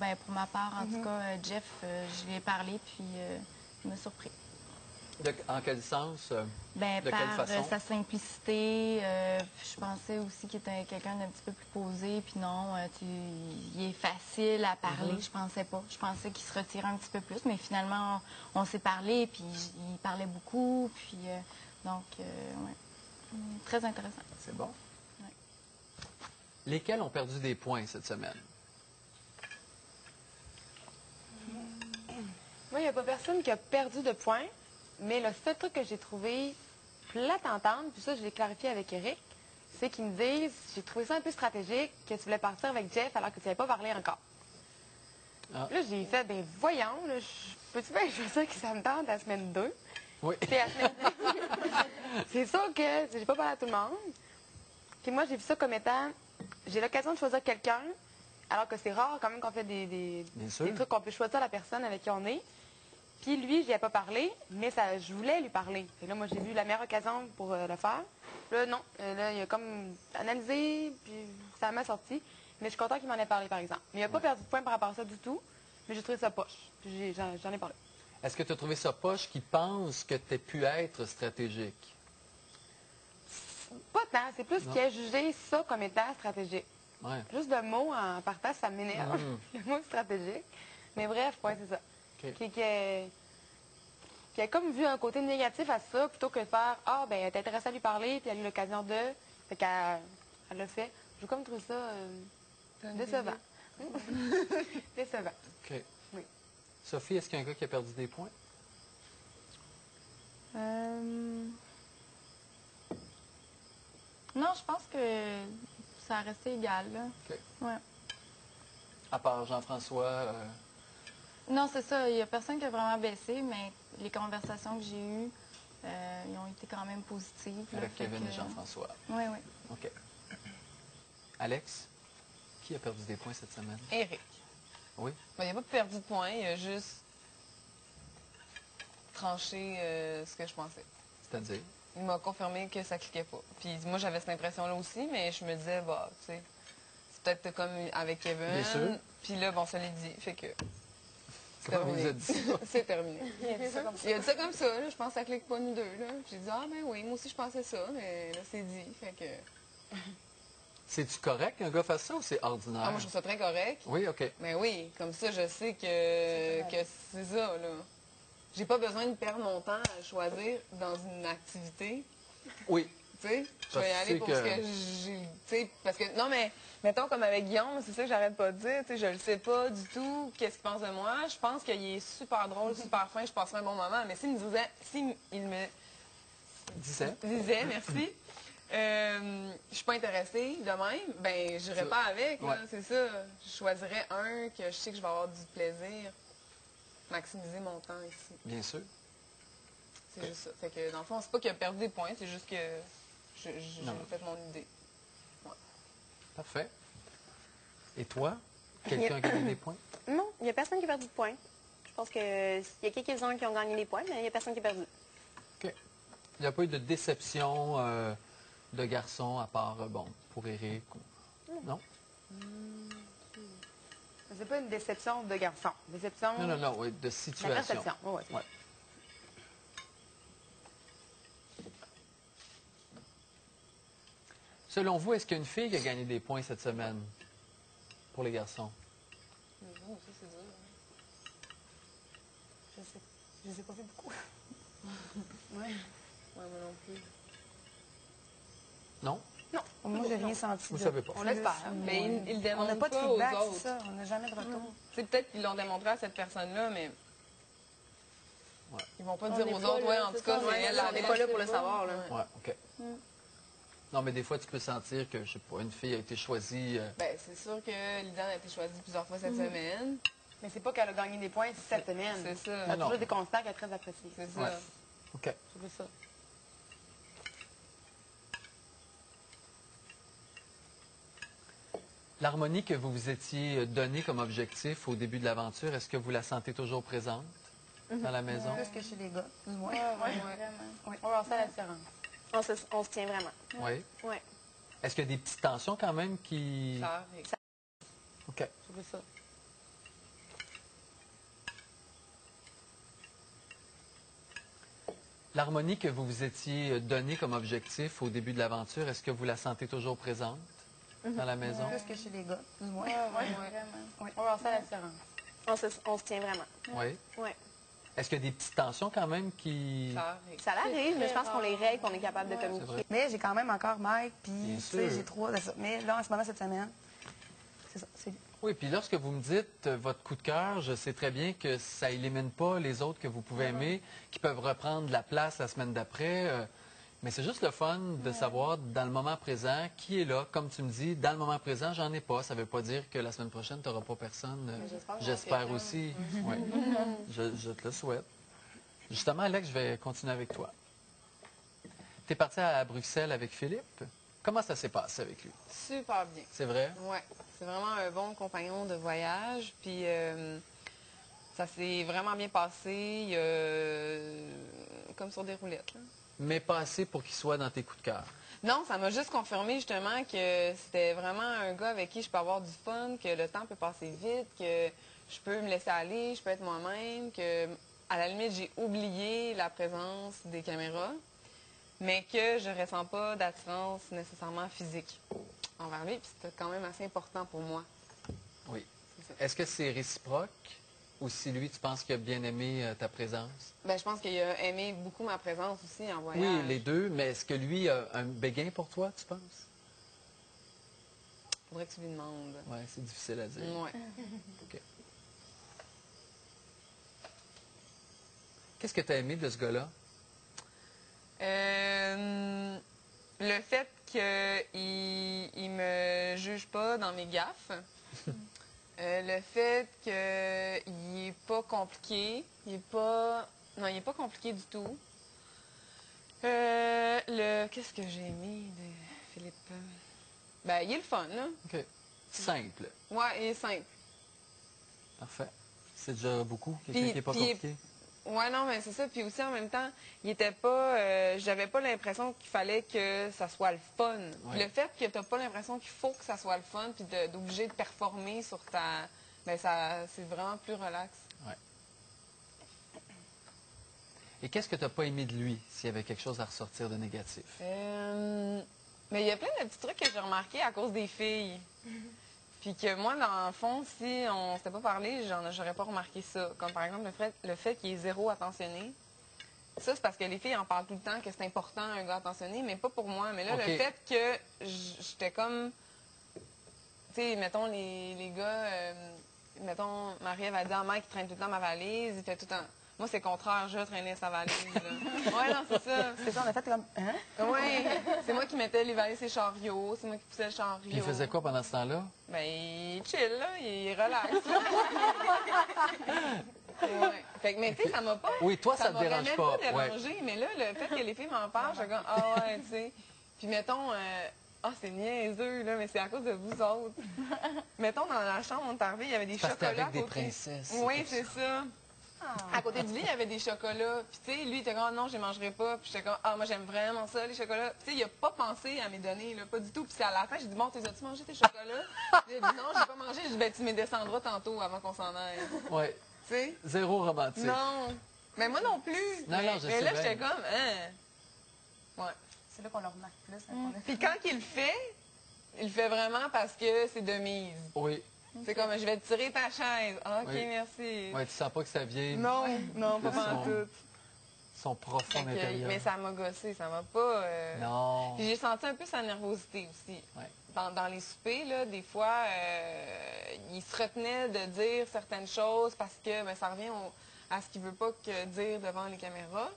ben, pour ma part, en tout cas, Jeff, je lui ai parlé, puis il m'a surpris. En quel sens? Ben, de quelle par façon? sa simplicité, je pensais aussi qu'il était quelqu'un d'un petit peu plus posé, puis non, il est facile à parler, je pensais pas. Je pensais qu'il se retirait un petit peu plus, mais finalement, on s'est parlé, puis il parlait beaucoup, puis donc, ouais, très intéressant. C'est bon. Ouais. Lesquels ont perdu des points cette semaine? Moi, il n'y a pas personne qui a perdu de points, mais le seul truc que j'ai trouvé plate à entendre, puis ça, je l'ai clarifié avec Eric, c'est qu'ils me disent, j'ai trouvé ça un peu stratégique, que tu voulais partir avec Jeff alors que tu n'avais pas parlé encore. Ah. Là, j'ai fait, ben voyons, là, peux-tu bien choisir que ça me tente la semaine 2? Oui. Puis la semaine c'est sûr que j'ai pas parlé à tout le monde. Puis moi, j'ai vu ça comme étant, j'ai l'occasion de choisir quelqu'un, alors que c'est rare quand même qu'on fait des trucs qu'on peut choisir la personne avec qui on est. Puis lui, je n'y ai pas parlé, mais je voulais lui parler. Et là, moi, j'ai vu la meilleure occasion pour le faire. Là, non. Là, il a comme analysé, puis ça m'a sorti. Mais je suis contente qu'il m'en ait parlé, par exemple. Mais il n'a pas perdu de points par rapport à ça du tout. Mais j'ai trouvé ça poche. Puis j'en ai parlé. Est-ce que tu as trouvé ça poche qui pense que tu aies pu être stratégique? Pas tant. C'est plus qu'il a jugé ça comme étant stratégique. Ouais. Juste le mot en partage, ça m'énerve. Le mot stratégique. Mais bref, ouais, c'est ça. OK. Puis elle a comme vu un côté négatif à ça, plutôt que de faire « Ah, ben elle est intéressée à lui parler, puis elle a eu l'occasion de... » Fait qu'elle l'a fait. J'ai comme trouvé ça décevant. Décevant. OK. Oui. Sophie, est-ce qu'il y a un gars qui a perdu des points? Non, je pense que ça a resté égal, là. OK. Ouais. À part Jean-François... Non, c'est ça. Il n'y a personne qui a vraiment baissé, mais les conversations que j'ai eues, ils ont été quand même positives. Là, avec Kevin et Jean-François. Oui, oui. OK. Alex, qui a perdu des points cette semaine? Éric. Oui? Ben, il n'a pas perdu de points, il a juste tranché ce que je pensais. C'est-à-dire? Il m'a confirmé que ça cliquait pas. Puis moi, j'avais cette impression-là aussi, mais je me disais, bah, tu sais, c'est peut-être comme avec Kevin. Bien sûr. Puis là, bon, ça l'est dit, fait que... Comment vous a dit ça? C'est terminé. Il a dit ça comme ça. Il a dit ça comme ça, là. Je pense que ça clique pas nous deux, là. J'ai dit, ah ben oui, moi aussi je pensais ça, mais là, c'est dit, fait que... C'est-tu correct qu'un gars fasse ça ou c'est ordinaire? Ah, moi, je trouve ça très correct. Oui, OK. Mais oui, comme ça, je sais que c'est ça, là. J'ai pas besoin de perdre mon temps à choisir dans une activité. Oui. Tu sais, je vais y aller pour ce que j'ai. Tu sais, parce que, non, mais, mettons, comme avec Guillaume, c'est ça que j'arrête pas de dire. Tu sais, je le sais pas du tout qu'est-ce qu'il pense de moi. Je pense qu'il est super drôle, super fin, je passerai un bon moment. Mais s'il me Disait. merci. Je suis pas intéressée de même, ben j'irai pas avec, Ouais. c'est ça. Je choisirais un que je sais que je vais avoir du plaisir, maximiser mon temps ici. Bien sûr. C'est juste ça. Fait que dans le fond, c'est pas qu'il a perdu des points, c'est juste que j'ai Non. fait mon idée. Parfait. Et toi? Quelqu'un a gagné des points? Non, il n'y a personne qui a perdu de points. Je pense qu'il y a quelques-uns qui ont gagné des points, mais il n'y a personne qui a perdu. OK. Il n'y a pas eu de déception de garçon à part, bon, pour Éric? Non? C'est pas une déception de garçon. Déception... Non, oui, de La situation. perception, oui. Ouais. Selon vous, est-ce qu'il y a une fille qui a gagné des points cette semaine pour les garçons? Non, ça c'est dur. Je les ai pas vus beaucoup. Ouais, moi non plus. Non? Non, moi, j'ai rien senti. Vous ne savez pas. On l'espère. Mais ils le On démontrent n'a pas de pas aux feedback, autres. c'est ça. On n'a jamais de retour. C'est peut-être qu'ils l'ont démontré à cette personne-là, mais Ouais. ils vont pas On dire n'est aux pas autres, là, ouais, en c'est tout cas, ça, mais elle, on n'est pas là pour le savoir, là. Ouais, OK. Non, mais des fois, tu peux sentir que, je sais pas, une fille a été choisie... Ben, c'est sûr que Lidan a été choisie plusieurs fois cette semaine. Mais c'est pas qu'elle a gagné des points cette semaine. C'est ça. Elle a Non. toujours des constats qu'elle est très appréciée. C'est ça. Ouais. OK. C'est plus ça. L'harmonie que vous vous étiez donnée comme objectif au début de l'aventure, est-ce que vous la sentez toujours présente dans la maison? Plus que chez les gars, du moins. On va voir ça à la différence. On se tient vraiment. Oui. Oui. Est-ce qu'il y a des petites tensions quand même qui... Ça arrive. OK. C'est plus ça. L'harmonie que vous vous étiez donnée comme objectif au début de l'aventure, est-ce que vous la sentez toujours présente dans la maison? Plus que chez les gars, plus ou moins. Oui, Oui. vraiment. On va voir ça la différence. On se tient vraiment. Oui. Oui. Est-ce qu'il y a des petites tensions quand même qui... Ça arrive. Ça l'arrive, mais je pense qu'on les règle, qu'on est capable de C'est communiquer. vrai. Mais j'ai quand même encore Mike, puis Bien tu sais, sûr. j'ai 3. Mais là, en ce moment, cette semaine, c'est ça. Oui, puis lorsque vous me dites votre coup de cœur, je sais très bien que ça élimine pas les autres que vous pouvez aimer, qui peuvent reprendre la place la semaine d'après. Mais c'est juste le fun de savoir, dans le moment présent, qui est là. Comme tu me dis, dans le moment présent, j'en ai pas. Ça veut pas dire que la semaine prochaine, tu n'auras pas personne. J'espère aussi. Oui. Je te le souhaite. Justement, Alex, je vais continuer avec toi. Tu es parti à Bruxelles avec Philippe. Comment ça s'est passé avec lui? Super bien. C'est vrai? Oui, c'est vraiment un bon compagnon de voyage. Puis ça s'est vraiment bien passé, comme sur des roulettes. Là. Mais pas assez pour qu'il soit dans tes coups de cœur. Non, ça m'a juste confirmé justement que c'était vraiment un gars avec qui je peux avoir du fun, que le temps peut passer vite, que je peux me laisser aller, je peux être moi-même, que à la limite j'ai oublié la présence des caméras, mais que je ne ressens pas d'attirance nécessairement physique envers lui. Puis c'était quand même assez important pour moi. Oui. C'est ça. Est-ce que c'est réciproque ou si lui, tu penses qu'il a bien aimé ta présence? Ben, je pense qu'il a aimé beaucoup ma présence aussi en voyage. Oui, les deux, mais est-ce que lui a un béguin pour toi, tu penses? Faudrait que tu lui demandes. Oui, c'est difficile à dire. Ouais. OK. Qu'est-ce que tu as aimé de ce gars-là? Le fait qu'il me juge pas dans mes gaffes. Le fait qu'il est pas compliqué. Il est pas... Non, il est pas compliqué du tout. Qu'est-ce que j'ai aimé de Philippe? Ben, il est le fun, là. OK. Simple. Ouais, il est simple. Parfait. C'est déjà beaucoup, quelqu'un qui n'est pas Puis compliqué. Ouais, non, mais c'est ça. Puis aussi, en même temps, il était pas... j'avais pas l'impression qu'il fallait que ça soit le fun. Puis Ouais. le fait que t'as pas l'impression qu'il faut que ça soit le fun, puis d'obliger de performer sur ta... Ben, ça, c'est vraiment plus relax. Ouais. Et qu'est-ce que tu n'as pas aimé de lui, s'il y avait quelque chose à ressortir de négatif? Mais il y a plein de petits trucs que j'ai remarqués à cause des filles. Puis que moi, dans le fond, si on s'était pas parlé, j'aurais pas remarqué ça. Comme par exemple le fait qu'il est zéro attentionné. Ça, c'est parce que les filles en parlent tout le temps, que c'est important un gars attentionné, mais pas pour moi. Mais là, OK. le fait que j'étais comme... Tu sais, mettons, les gars... mettons, Marie-Ève a dit à Mike qui traîne tout le temps ma valise, il fait tout le temps... Moi, c'est contraire, je traînais sa valise. Là. Ouais, non, c'est ça. C'est ça, on a fait comme. Hein? Oui, c'est moi qui mettais les valises et chariots, c'est moi qui poussais le chariot. Puis il faisait quoi pendant ce temps-là? Ben, il chill, là, il relaxe. Là. Ouais. Fait que, mais tu sais, ça m'a pas... Oui, toi, ça te m'aurait dérange même pas. dérangé, mais là, le fait que les filles m'en parlent, je suis comme, ah ouais, tu sais. Puis mettons, c'est niaiseux, là, mais c'est à cause de vous autres. Mettons, dans la chambre, on est arrivé, il y avait des Parce que t'es chocolats avec des à côté. princesses. Oui, c'est ça. À côté du lit, il y avait des chocolats. Puis, tu sais, lui, il était comme, ah, non, je les mangerai pas. Puis, j'étais comme, ah, moi, j'aime vraiment ça, les chocolats. Tu sais, il a pas pensé à mes donner, là, pas du tout. Puis, c'est à la fin, j'ai dit, bon, as-tu mangé tes chocolats? J'ai dit, non, j'ai pas mangé. J'ai dit, ben, tu me descendras tantôt avant qu'on s'en aille. Oui. Tu sais? Zéro romantique. Non. Mais moi non plus. Non, non, je mais sais là, bien. j'étais comme, hein. Ouais. C'est là qu'on le remarque plus. Hein, qu'on a- Puis, quand il le fait vraiment parce que c'est de mise. Oui. C'est comme, je vais te tirer ta chaise. Ah, OK, Oui. merci. Ouais, tu sens pas que ça vient Non, non, pas de pantoute. son profond Fait que, intérieur. mais ça m'a gossé, ça m'a pas... Non. Puis j'ai senti un peu sa nervosité aussi. Ouais. Dans les soupers, là, des fois, il se retenait de dire certaines choses parce que ben, ça revient à ce qu'il veut pas que dire devant les caméras.